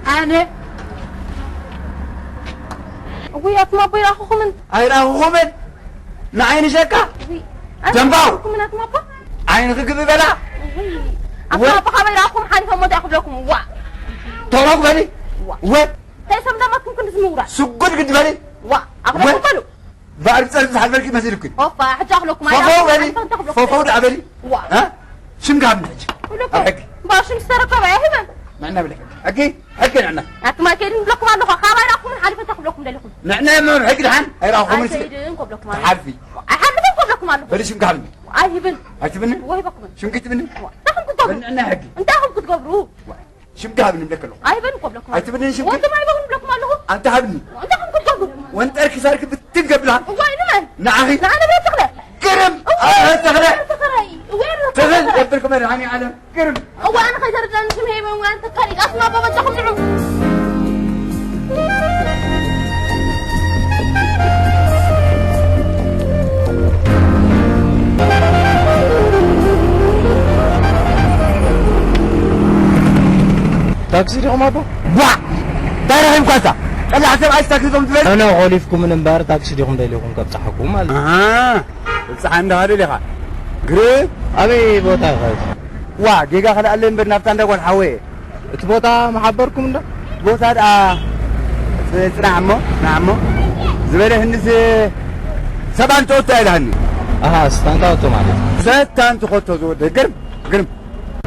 أنا وياك ما بيراخو من أيراخو من نعين شكا جنباو من ما با عين خكب بلا أما بقى بيراخو حالي فما تأخذ لكم وا تراك بلي و تيسم ده ما ممكن تسمعوا سكوت قد بلي وا أخذ لكم بلو بعرف تسأل حال بالك ما زلك أوفا حتأخذ لكم فوفو بلي فوفو دعبلي ها شن قاعد نحكي أحكي باش نسترك بقى هبن معنا بلك أكيد عنا أنتم ما كيرين لكم عنه خاوي راكم حالي فتأخذ لكم لكم معنا ما نحكي الحين أيراخو من سيدين قبل لكم عارفي أحد لكم عنه بلي شن قاعد هبن هتبني وهي بكم شن كتبني تاخذ كتبوا أنا حكي أنت أخذ كتبوا شن قاعد بنملك له هبن قبل لكم هتبني شن وأنت ما يبغون لكم عنه أنت هبني أنت أخذ كتبوا وأنت أركي صارك بتنقبلها وين من نعهي أنا بيتغلى كرم تغلى وين تغل يبركم يعني على كرم هو أنا خير رجال سمهم وأنت كاري أسمع بابا تأخذ معهم تاكسي رقم أبو بوا دايرهم كذا قال حسب عايز تاكسي دوم تبل أنا غوليفكم من امبارح تاكسي رقم دايلكم كبصحكم مال صح عند هذا اللي خا غري أبي بوتا خايف وا جيجا خلا قال لي بنفط عندك والحوي تبوتا محبركم ده بوتا نعمو زباله هندس سبعة توت إلهني ستانتا أوتوماتيك ستان تخطو زود قرم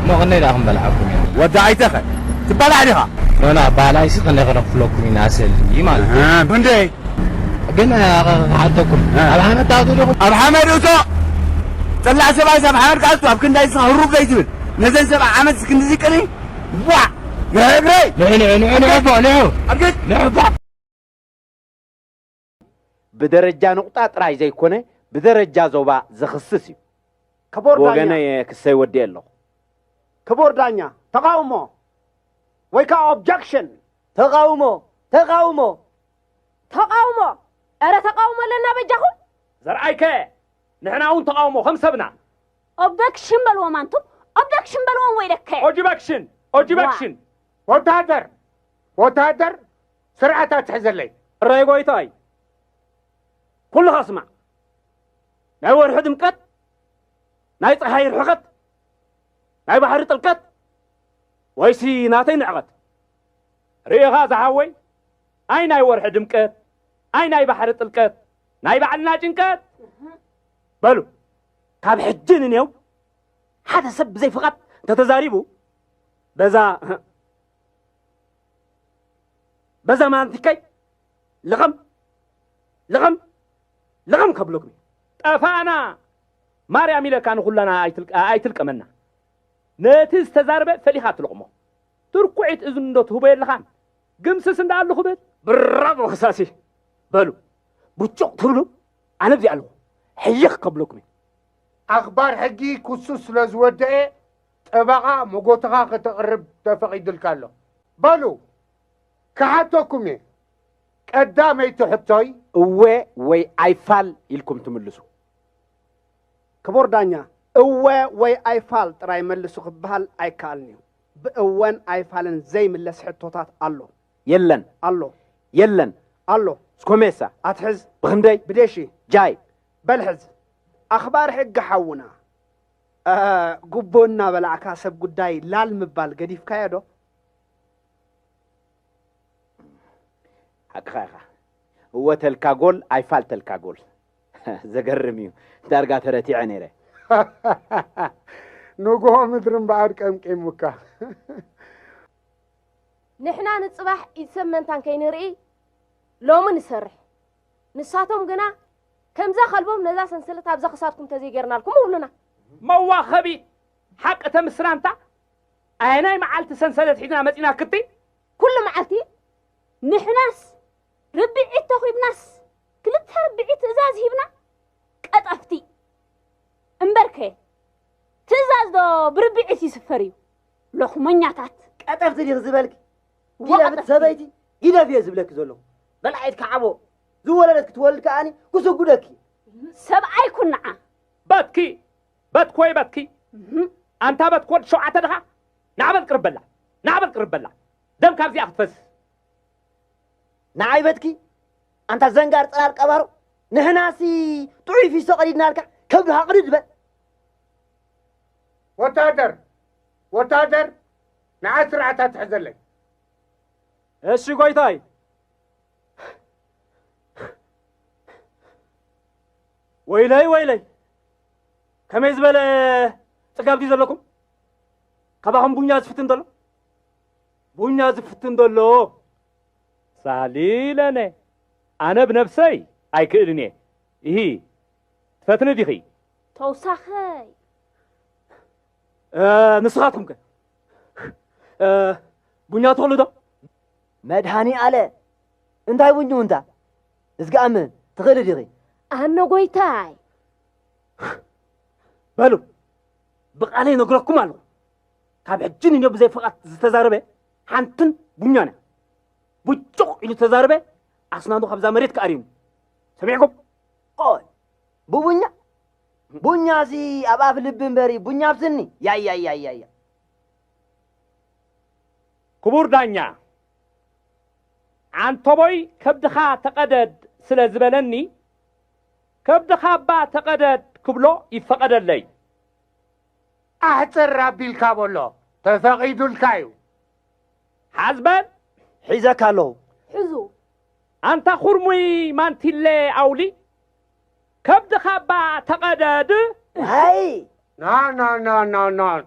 ما غني لهم بلعبكم يعني ودعيتك تبالع عليها لا بالاي سيقنا غرف فلوكم يناسل يمال بندي قلنا حدكم الحمد تعطوا لكم الحمد وتو طلع سبع محمد قالتوا ابكن دايس هروب دايس نزل سبع عمد سكن ذكري وا يا ابري نعم بدرجة نقطة طراي زي كونه بدرجة زوبا زخصصي كبور دانيا وغنى كسي ودي الله كبور دانيا تقاومو ويكا اوبجكشن تقاومو أرى تقاومو لنا بجاهم زرعيك نحن اون تقاومو خمسة بنا أوبجكشن بلوم أنتم أوبجكشن بلوم ويلك اوجبكشن وتهدر سرعة تحزر لي الرأي قويتاي كلها اسمع ناور حد مكت ناي صحاي الحقت ناي بحر طلقت ويسي ناتي نعقت ريغا زحاوي اي ناي ور حد مكت اي ناي بحر طلقت ناي بعلنا جنكت بلو كاب حجن نيو حدا سب زي فقط تتزاريبو بزا ما انتكي لغم كبلوكم طفانا ماريام إلى كان كلنا آيتلك منا نتيز تزاربة فليخات لقمه تركوعت إذن دوت هبيل لخان قمسس اندال لخبت برافو خساسي بلو بوچوق تبلو أنا بدي ألو حيخ قبلكم أخبار حقي كسوس لزودة تبقى مقوتها تقرب تفقيد الكالو بلو كحاتوكم قدامي تحطي وي ايفال يلكم تملسو كبور دانيا وي ايفال تراي ملسو خبال ايكالني بأوان ايفالن زي ملس حطوطات الله يلن الله سكوميسا اتحز بخندي بديشي جاي بلحز اخبار حق حونا قبونا بلعكا سب قداي لالمبال قديف كايدو حقا هو تلكاغول ايفال تلكاغول زقرميو دارقا ترتي عنيره نوغو مدرن بعد كم مكا نحنا نصبح يسمنتان كينري لو من نسرح نساتهم قنا كم ذا خلبهم نذا سنسلت ابزا خساركم تزيقرنا لكم ولنا موا خبي حق تمسرانتا ايناي معالت سنسلت حيدنا متينا كتي كل معالتي نحناس ربعي تخيب ناس كلتها ربعي تزاز هيبنا قطفتي امبركه تزاز دو بربعي سيسفريو لخمنياتات قطفتي دي زبالك دينا بتسبايتي دينا في زبلك زلو بلعيت كعبو زوللت كتولد كاني كسو غدكي سبعي كنا باتكي انت بتكون شو عتدها نعبل قربلا نعبل قربلا دم كابزي أخفس نعيبتكي أنت زنقار طلار قبارو نحناسي طعي في سوق قريد نارك كبها قريد بل وتادر نعا سرعة تحزن لك ايش قويتاي ويلي كم يزبل تقاب دي زبلكم كباهم بنيا زفتن دلو بنيا زفتن دلو ساليلني أنا بنفسي أي كإلني إيه تفتن ديخي توسخي نسخاتهم كن بنيا تولو ده مدهاني على انتاي بنيو انتا ازقا أمن تغير ديغي أنا قويتاي بلو بقى لي نقولكم على كاب حجين إني بزي فقط تزاربه حنتن بنيانا بجوق إلى تزاربه أصنادو خبزة مريت كارين سمعكم قول بنيا زي أبا في اللبن بري بنيا بسني يا كبور دانيا عن طبي كبدخا تقدد سلازبلني كبدخا با تقدد كبلو يفقد اللي أحسن ربي الكابولو تفقيد الكايو حزبا حيزك الله حزو أنت خرمي مانتيلي أولي كبدخا با تقدد هاي نا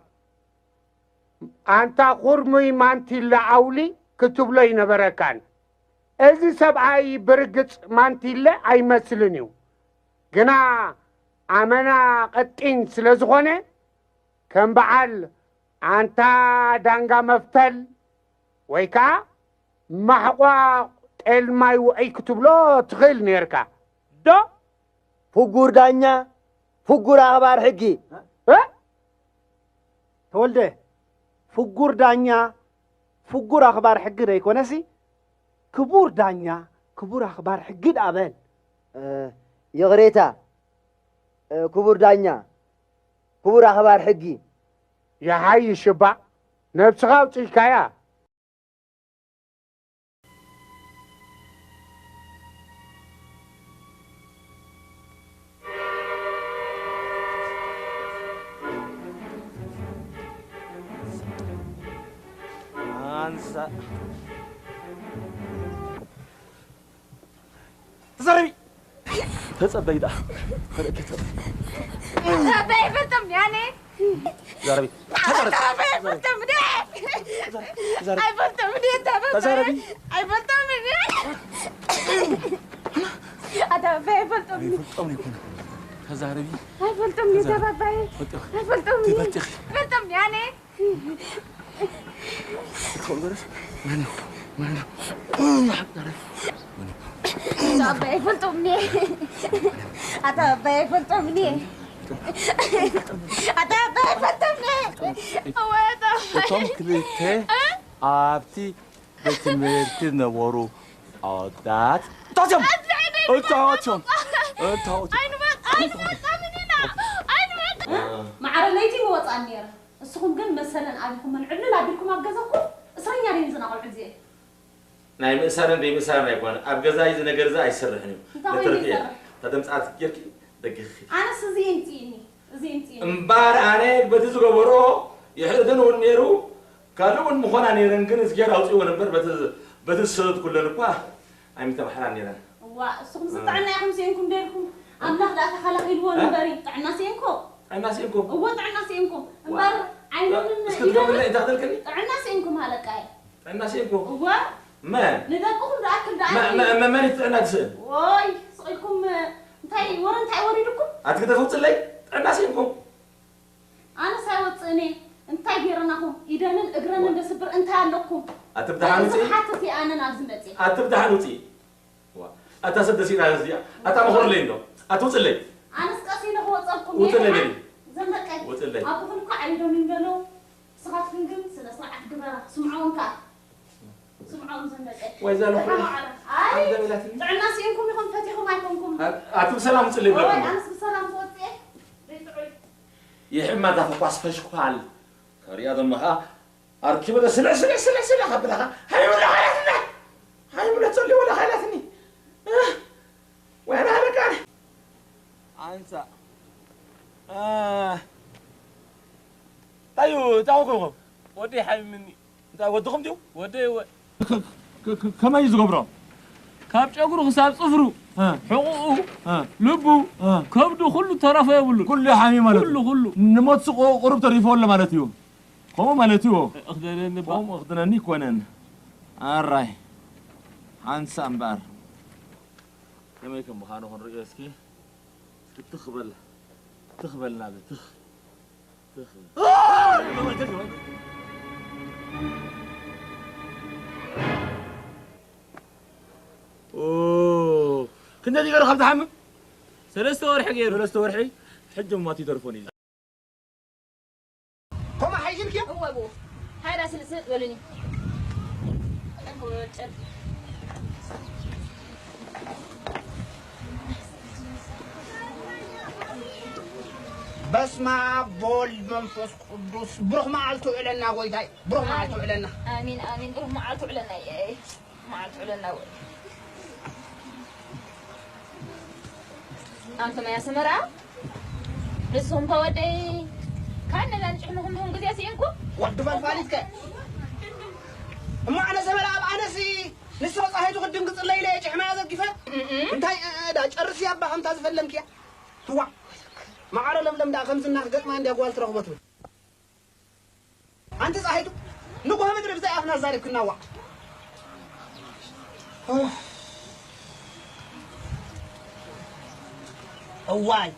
أنت خرمي مانتي لأولي كتب لي نبركان إذا سبعي برقص مانتي لا أي مسلنيو جنا أمنا قطين سلزغونة كم بعل أنت دانغا مفتل ويكا محقا الماي وأي كتب له تغيل نيركا ده فقور دانيا فقور أخبار حقي تولده فقور دانيا فقور أخبار حق ريك ونسي كبور دانيا كبور أخبار حق الأبل يغريتا كبور دانيا كبور أخبار حقي يا هاي شبا نفس غاوتي الكايا أنسى تزاربي تصبي ده تابعي فلتم يعني تزاربي تابعي فلتم دي أي فلتم دي تزاربي أي فلتم دي أتابعي فلتم دي تزاربي أي فلتم دي تابعي أي فلتم دي فلتم يعني أتابعي فلتم دي أتابعي فلتم دي أتابعي فلتم دي بطم كليته عبتي بتمرتي نورو عادات تاجم تاجم مع رليتي موطأ النير السخون قل مثلا أبيكم من علل أبيكم أبجزكم إسرائيل يعني نزنا قل عزيز نايم إنسان دي إنسان يكون أبجزا إذا نجرزا يسرحني لتركيا تدمس عارف دقيقي أنا سزينتيني مبار أنا بتزوج برو يحددن ونيرو كانوا مخنا نيرن كن سجار أوصي ونبر بتسود كلنا قا أنا متبحر نيرن والسخون سطعنا يا خمسينكم ديركم أملاح لا تخلق يلون بري طعنا سينكم هو طعنا سينكم مبار عينون اسكتوا ولا إذا هذا طعنا سينكم هلا كاي طعنا سينكم هو ما ندقكم رأكل دعاني ما نتعنا تسن واي سقيكم انتي وريدكم أتكتفوت لي طعنا سينكم أنا ساوتني انتي بيرناكم إيدانن إجرانن دسبر انتي علىكم أتبدحنوتي حتى أنا نازمتي أتبدحنوتي أتسدسين على زيا أتمخور لينو أتوصلي أنا سكاسينا هو تصلكم وصلي زمكاي وصلي أبو فنكو عليهم ينبلو صغات فنجم سلسلة جبرة سمعون كا سمعون زمكاي ويزالو أي تعنا سينكم يكون فاتحوا معكم أتو سلام وصلي والله بلكم أنا سلام توتي يحمى دفع فشخال كرياض المها أركب ده سلع خبرها هاي ولا خيالاتنا هاي ولا تصلي ولا خيالاتني وين هذا كان أنسى تايو ودي حي مني ودكم ديو ودي كما يزغبرو كاب ጨጉሩ حساب صفرو حقوقه لبو كبدو كله ترفه يبلو كل حامي مالتي كله نموت سوق قرب تريفه ولا مالتيو قوم مالتيو اخدنني قوم اخدنني كونن اراي حنس امبار كما يكون بخانو هون رئيسكي تخبل نابي تخبل اوه كنا دي غير خمسة حمم ثلاثة ورحي حجم ما تدرفوني كما حيجيك يا هو ابو هاي راس اللي ولني بسمع بول منفوس قدوس بروح معلتو إلنا ويداي بروح معلتو إلنا امين بروح معلتو إلنا معلتو إلنا أنت ما يسمرا بسهم كودي كان لنجحنهم هم قد يسينكم ودفن فاليتك ما أنا سمرا أنا سي نسرق هيدو قدم قص الليلة يجح ما هذا كيفه انتي دا جرس يا أبا هم تازفلم كيا هو ما عرى لم دا خمس الناس قد ما عندي أقوال ترغبته أنت صحيتو نقوها مدري بزي أفنا زارب كنا وقت واي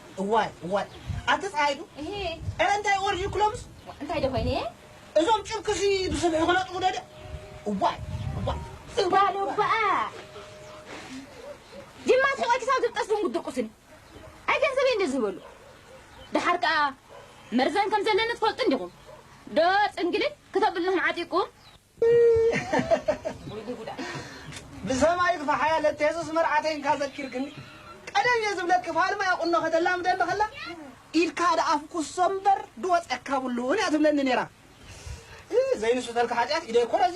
أتصعدوا؟ إيه أنت أورجي كلومس؟ أنت هيدا فيني؟ إذا مشوف كسي بسبع غلط ولا ده؟ واي بالو بقى جماعة سواء كساد تقصدون قد قصني أي كان سبين دزبلو ده حركة مرزان كم زلنا تفلت عندكم ده إنجلي كتب لهم عاتيكم بسمع يقف حياة التيسوس مرعتين كذا كيركني أنا يزم لك فعل ما يقول نخد اللام ده بخلا إل كاد أفكو صمبر دوت أكابلون يا تملن نيرا زين سوتر كحاجات إذا كورا